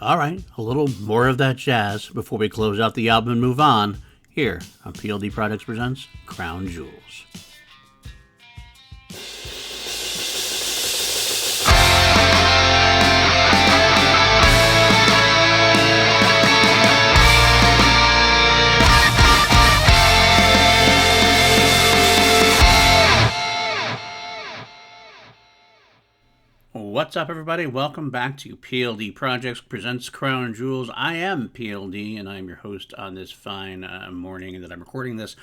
All right, a little more of that jazz before we close out the album and move on. Here on PLD Projects Presents Crown Jewels. What's up, everybody? Welcome back to PLD Projects Presents Crown Jewels. I am PLD, and I'm your host on this fine morning that I'm recording this.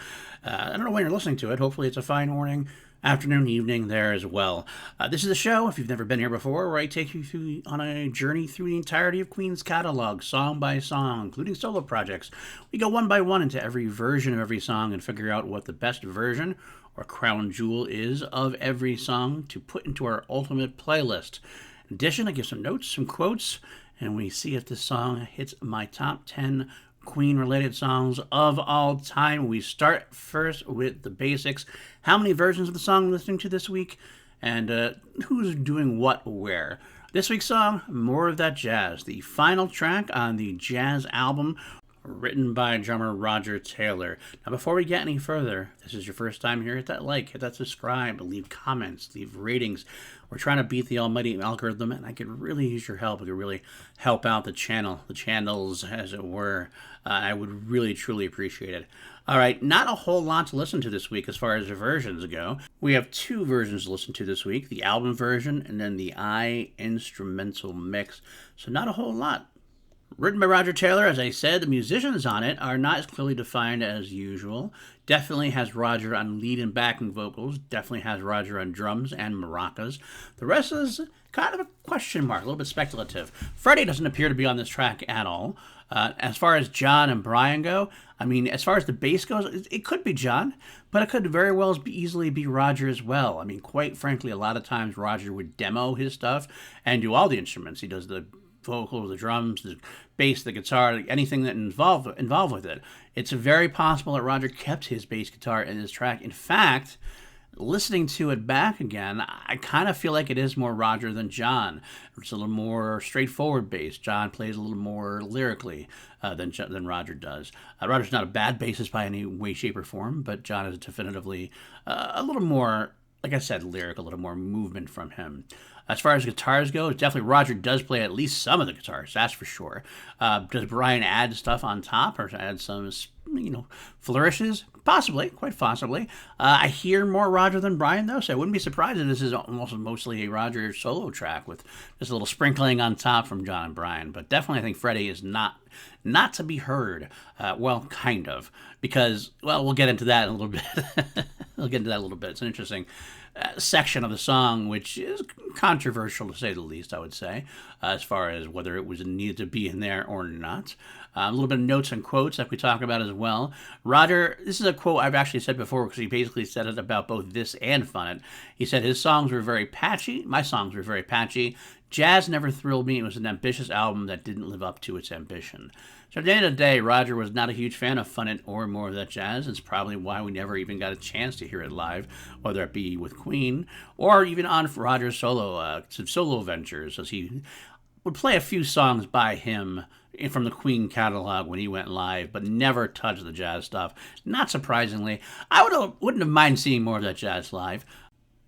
I don't know when you're listening to it. Hopefully it's a fine morning, afternoon, evening there as well. This is a show, if you've never been here before, where I take you on a journey through the entirety of Queen's catalog, song by song, including solo projects. We go one by one into every version of every song and figure out what the best version or crown jewel is of every song to put into our ultimate playlist. In addition, I give some notes, some quotes, and we see if this song hits my top 10 Queen-related songs of all time. We start first with the basics. How many versions of the song we're listening to this week, and who's doing what where. This week's song, More of That Jazz, the final track on the Jazz album, written by drummer Roger Taylor. Now, before we get any further, if this is your first time here, hit that like, hit that subscribe, leave comments, leave ratings. We're trying to beat the almighty algorithm, and I could really use your help. It could really help out the channels, as it were. I would really, truly appreciate it. All right, not a whole lot to listen to this week as far as the versions go. We have two versions to listen to this week, the album version and then the instrumental mix. So not a whole lot. Written by Roger Taylor, as I said, the musicians on it are not as clearly defined as usual. Definitely has Roger on lead and backing vocals. Definitely has Roger on drums and maracas. The rest is kind of a question mark, a little bit speculative. Freddie doesn't appear to be on this track at all. As far as John and Brian go, I mean, as far as the bass goes, it could be John, but it could very well easily be Roger as well. I mean, quite frankly, a lot of times Roger would demo his stuff and do all the instruments. He does the vocals, the drums, the bass, the guitar, anything that involved with it. It's very possible that Roger kept his bass guitar in this track. In fact, listening to it back again, I kind of feel like it is more Roger than John. It's a little more straightforward bass. John plays a little more lyrically than Roger does. Roger's not a bad bassist by any way, shape, or form, but John is definitively a little more, like I said, lyric, a little more movement from him. As far as guitars go, definitely Roger does play at least some of the guitars, that's for sure. Does Brian add stuff on top or add some, flourishes? Possibly, quite possibly. I hear more Roger than Brian, though, so I wouldn't be surprised if this is mostly a Roger solo track with just a little sprinkling on top from John and Brian. But definitely I think Freddie is not to be heard. Well, kind of. Because, well, we'll get into that in a little bit. It's an interesting section of the song, which is controversial to say the least, I would say, as far as whether it was needed to be in there or not. A little bit of notes and quotes that we talk about as well. Roger, this is a quote I've actually said before because he basically said it about both this and Fun It. He said his songs were very patchy. My songs were very patchy. Jazz never thrilled me. It was an ambitious album that didn't live up to its ambition. So at the end of the day, Roger was not a huge fan of Fun It or More of That Jazz. It's probably why we never even got a chance to hear it live, whether it be with Queen or even on Roger's solo ventures, as he would play a few songs by him from the Queen catalog when he went live, but never touched the jazz stuff. Not surprisingly, I wouldn't have minded seeing More of That Jazz live.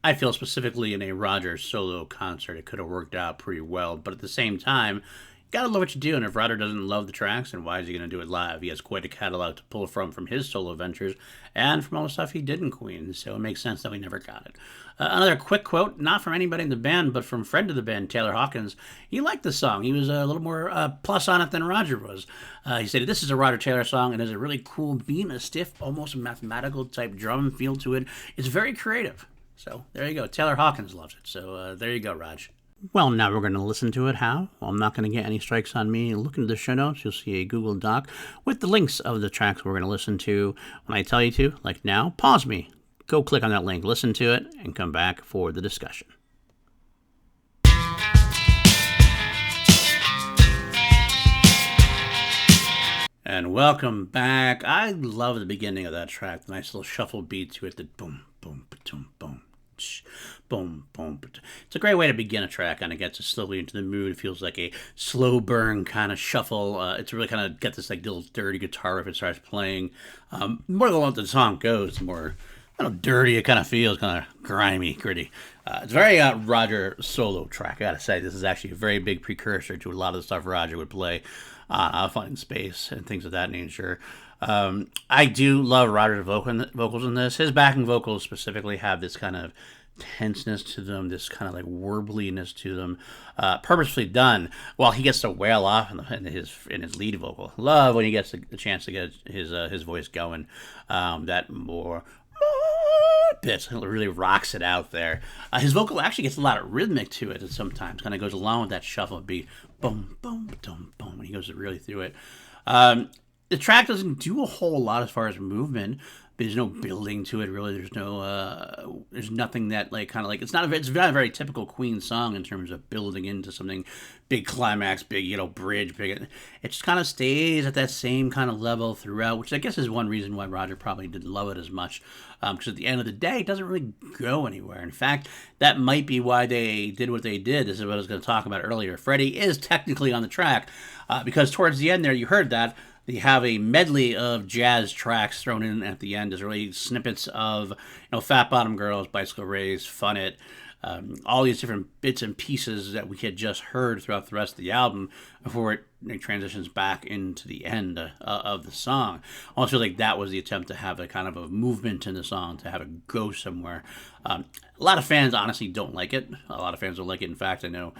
I feel specifically in a Roger solo concert, it could have worked out pretty well, but at the same time, gotta love what you do, and if Roger doesn't love the tracks, then why is he going to do it live? He has quite a catalog to pull from his solo ventures, and from all the stuff he did in Queen, so it makes sense that we never got it. Another quick quote, not from anybody in the band, but from friend of the band, Taylor Hawkins. He liked the song. He was a little more plus on it than Roger was. He said, "This is a Roger Taylor song, and has a really cool beat, a stiff, almost mathematical type drum feel to it. It's very creative." So there you go. Taylor Hawkins loves it. So there you go, Raj. Well, now we're going to listen to it. How? Well, I'm not going to get any strikes on me. Look into the show notes. You'll see a Google Doc with the links of the tracks we're going to listen to. When I tell you to, like now, pause me. Go click on that link, listen to it, and come back for the discussion. And welcome back. I love the beginning of that track. The nice little shuffle beat to it. The boom, boom, boom, boom. boom, boom. It's a great way to begin a track, and it gets us slowly into the mood. It feels like a slow burn kind of shuffle. It's really kind of get this like little dirty guitar riff it starts playing. More the longer the song goes, the more dirty it kind of feels, kind of grimy, gritty. It's a very Roger solo track. I gotta say, this is actually a very big precursor to a lot of the stuff Roger would play on Finding Space and things of that nature. I do love Roger's vocals in this. His backing vocals specifically have this kind of tenseness to them, this kind of like warbliness to them, purposefully done. While he gets to wail off in his lead vocal. Love when he gets the chance to get his voice going. That more bit really rocks it out there. His vocal actually gets a lot of rhythmic to it. Sometimes kind of goes along with that shuffle beat, boom, boom, boom, boom. When he goes really through it. The track doesn't do a whole lot as far as movement. There's no building to it, really. There's nothing that like kind of like it's not a very typical Queen song in terms of building into something big climax, big bridge, big. It just kind of stays at that same kind of level throughout, which I guess is one reason why Roger probably didn't love it as much, because at the end of the day, it doesn't really go anywhere. In fact, that might be why they did what they did. This is what I was going to talk about earlier. Freddie is technically on the track, because towards the end there, you heard that. They have a medley of jazz tracks thrown in at the end. There's really snippets of, Fat Bottom Girls, Bicycle Race, Fun It, all these different bits and pieces that we had just heard throughout the rest of the album before it transitions back into the end of the song. I almost feel like that was the attempt to have a kind of a movement in the song, to have it go somewhere. A lot of fans honestly don't like it. A lot of fans don't like it. In fact, I know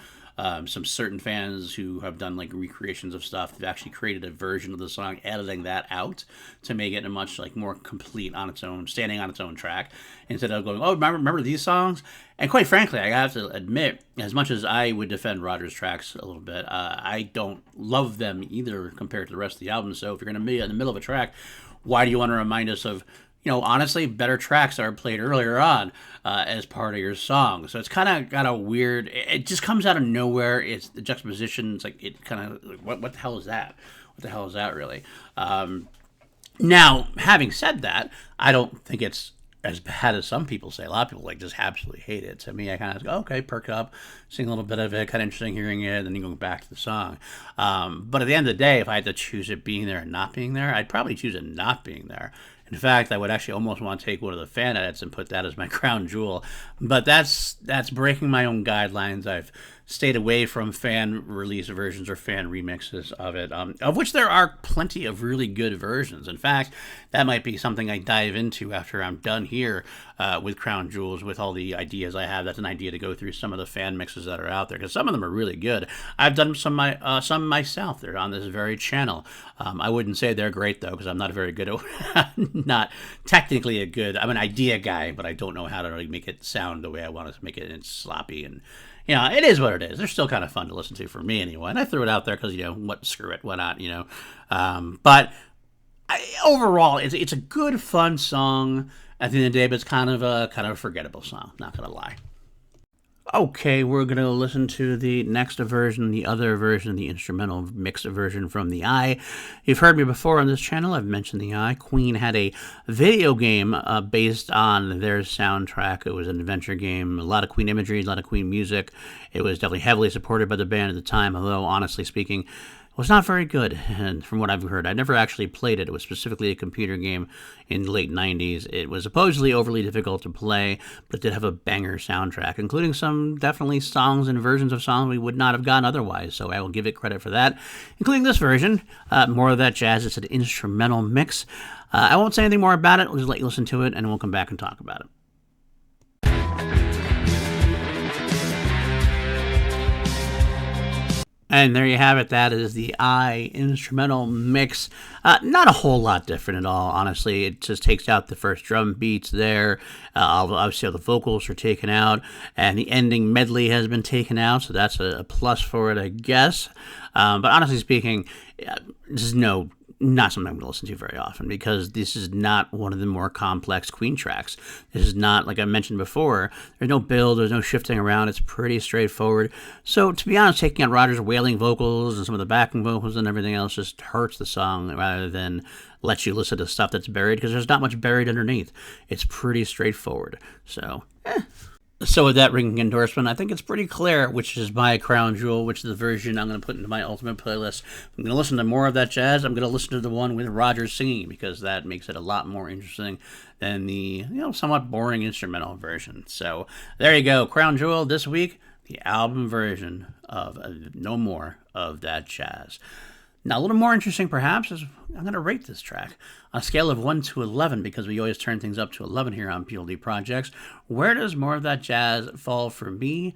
some certain fans who have done like recreations of stuff have actually created a version of the song, editing that out to make it a much like more complete on its own, standing on its own track, instead of going, oh, remember these songs? And quite frankly, I have to admit, as much as I would defend Roger's tracks a little bit, I don't love them either compared to the rest of the album. So if you're going to be in the middle of a track, why do you want to remind us of honestly, better tracks that are played earlier on as part of your song? So it's kind of got a weird. It just comes out of nowhere. It's the juxtaposition. It's like it kind of what the hell is that? What the hell is that really? Now, having said that, I don't think it's as bad as some people say. A lot of people just absolutely hate it. To me, I kind of go, okay, perk up, sing a little bit of it, kind of interesting hearing it, and then you go back to the song. But at the end of the day, if I had to choose it being there and not being there, I'd probably choose it not being there. In fact, I would actually almost want to take one of the fan edits and put that as my crown jewel. But that's breaking my own guidelines. I've stayed away from fan release versions or fan remixes of it, of which there are plenty of really good versions. In fact, that might be something I dive into after I'm done here with Crown Jewels, with all the ideas I have. That's an idea to go through some of the fan mixes that are out there, because some of them are really good. I've done some myself. They're on this very channel. I wouldn't say they're great, though, because I'm not a very good, not technically I'm an idea guy, but I don't know how to really make it sound the way I want to make it. And it's sloppy, and it is what it is. They're still kind of fun to listen to for me anyway. And I threw it out there because, screw it, why not, But overall, it's a good, fun song at the end of the day, but it's kind of a forgettable song, not going to lie. Okay, we're going to listen to the next version, the other version, the instrumental mixed version from The Eye. You've heard me before on this channel. I've mentioned The Eye. Queen had a video game based on their soundtrack. It was an adventure game, a lot of Queen imagery, a lot of Queen music. It was definitely heavily supported by the band at the time, although, honestly speaking, was not very good, and from what I've heard. I never actually played it. It was specifically a computer game in the late 90s. It was supposedly overly difficult to play, but it did have a banger soundtrack, including some definitely songs and versions of songs we would not have gotten otherwise, so I will give it credit for that, including this version. More of that jazz. It's an instrumental mix. I won't say anything more about it. I'll just let you listen to it, and we'll come back and talk about it. And there you have it. That is The Eye instrumental mix. Not a whole lot different at all, honestly. It just takes out the first drum beats there. Obviously, all the vocals are taken out, and the ending medley has been taken out, so that's a plus for it, I guess. But honestly speaking, this is not something I'm going to listen to very often, because this is not one of the more complex Queen tracks. This is not, like I mentioned before, there's no build, there's no shifting around, it's pretty straightforward. So, to be honest, taking out Roger's wailing vocals and some of the backing vocals and everything else just hurts the song rather than lets you listen to stuff that's buried, because there's not much buried underneath. It's pretty straightforward. So, So with that ringing endorsement, I think it's pretty clear which is my crown jewel, which is the version I'm going to put into my ultimate playlist. I'm going to listen to more of that jazz. I'm going to listen to the one with Rogers singing because that makes it a lot more interesting than the somewhat boring instrumental version. So there you go, crown jewel this week, the album version of No More of That Jazz. Now, a little more interesting, perhaps, is I'm going to rate this track on a scale of 1 to 11 because we always turn things up to 11 here on PLD Projects. Where does More of That Jazz fall for me?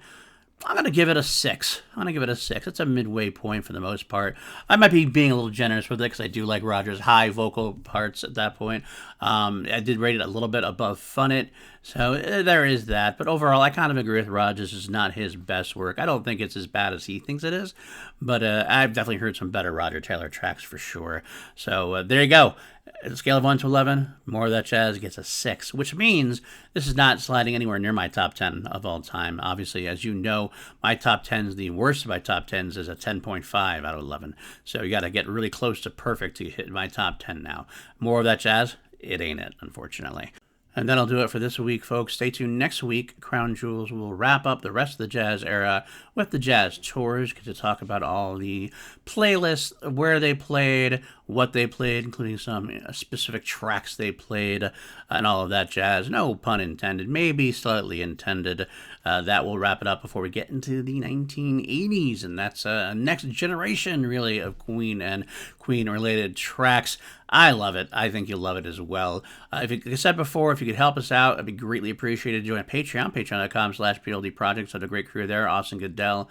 I'm going to give it a 6. It's a midway point for the most part. I might be being a little generous with it because I do like Rogers' high vocal parts at that point. I did rate it a little bit above Fun It, so there is that. But overall, I kind of agree with Rogers. It's not his best work. I don't think it's as bad as he thinks it is, but I've definitely heard some better Roger Taylor tracks for sure. So there you go. At a scale of 1 to 11, More of That Jazz gets a 6, which means this is not sliding anywhere near my top 10 of all time. Obviously, as you know, my top 10s, the worst of my top 10s is a 10.5 out of 11. So you got to get really close to perfect to hit my top 10 now. More of That Jazz, it ain't it, unfortunately. And that'll do it for this week, folks. Stay tuned next week. Crown Jewels will wrap up the rest of the jazz era with the jazz tours, get to talk about all the playlists, where they played, what they played, including some specific tracks they played, and all of that jazz. No pun intended, maybe slightly intended. That will wrap it up before we get into the 1980s, and that's next generation, really, of Queen and Queen-related tracks. I love it. I think you'll love it as well. Like I said before, if you could help us out, I'd be greatly appreciated. Join Patreon, patreon.com/PLD Projects. Have a great crew there. Austin Goodell.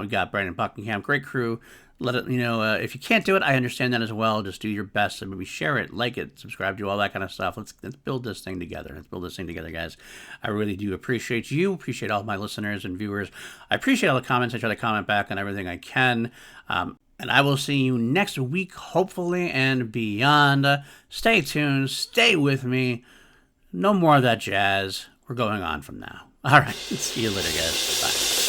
We got Brandon Buckingham. Great crew. Let it, if you can't do it, I understand that as well. Just do your best and maybe share it, like it, subscribe to all that kind of stuff. Let's build this thing together. Guys. I really do appreciate you. Appreciate all my listeners and viewers. I appreciate all the comments. I try to comment back on everything I can. And I will see you next week, hopefully, and beyond. Stay tuned. Stay with me. No more of that jazz. We're going on from now. All right. See you later, guys. Bye.